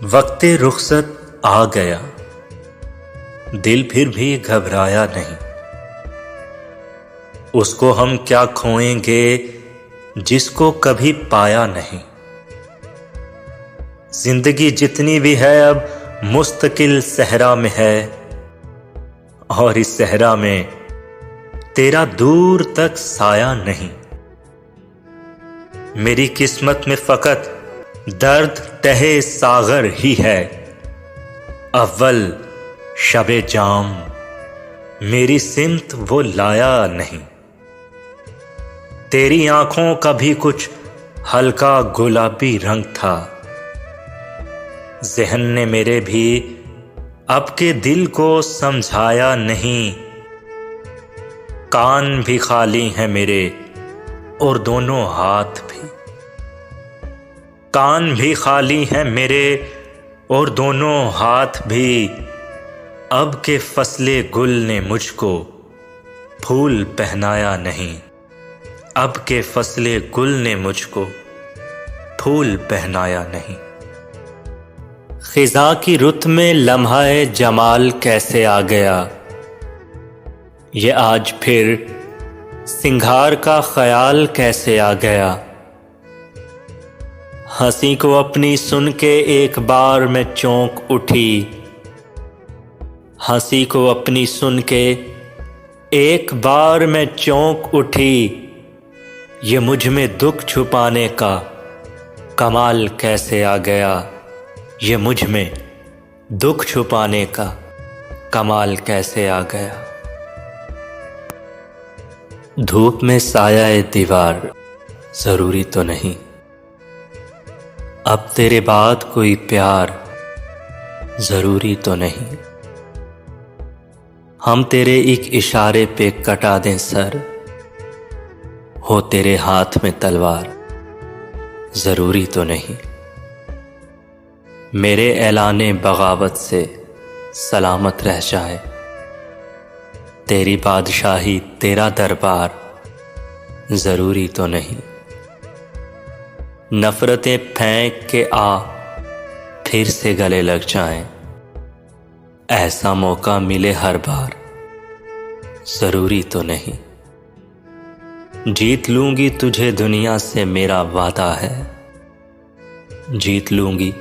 वक्ते रुखसत आ गया, दिल फिर भी घबराया नहीं। उसको हम क्या खोएंगे जिसको कभी पाया नहीं। जिंदगी जितनी भी है अब मुस्तकिल सहरा में है, और इस सहरा में तेरा दूर तक साया नहीं। मेरी किस्मत में फकत दर्द तहे सागर ही है। अव्वल शबे जाम मेरी सिमत वो लाया नहीं। तेरी आंखों का भी कुछ हल्का गुलाबी रंग था। ज़हन ने मेरे भी अब के दिल को समझाया नहीं। कान भी खाली हैं मेरे और दोनों हाथ भी। कान भी खाली हैं मेरे और दोनों हाथ भी। अब के फसले गुल ने मुझको फूल पहनाया नहीं। अब के फसले गुल ने मुझको फूल पहनाया नहीं। खिज़ा की रुत में लम्हा-ए जमाल कैसे आ गया। ये आज फिर सिंगार का ख्याल कैसे आ गया। हंसी को अपनी सुन के एक बार में चौंक उठी। हंसी को अपनी सुन के एक बार में चौंक उठी। ये मुझ में दुख छुपाने का कमाल कैसे आ गया। ये मुझ में दुख छुपाने का कमाल कैसे आ गया। धूप में साया दीवार जरूरी तो नहीं। अब तेरे बाद कोई प्यार जरूरी तो नहीं। हम तेरे एक इशारे पे कटा दें सर, हो तेरे हाथ में तलवार जरूरी तो नहीं। मेरे ऐलाने बगावत से सलामत रह जाए। तेरी बादशाही तेरा दरबार जरूरी तो नहीं। नफरतें फेंक के आ फिर से गले लग जाएं। ऐसा मौका मिले हर बार जरूरी तो नहीं। जीत लूंगी तुझे दुनिया से मेरा वादा है। जीत लूंगी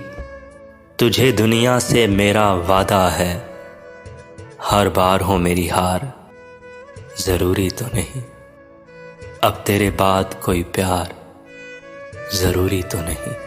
तुझे दुनिया से मेरा वादा है। हर बार हो मेरी हार जरूरी तो नहीं। अब तेरे बाद कोई प्यार जरूरी तो नहीं।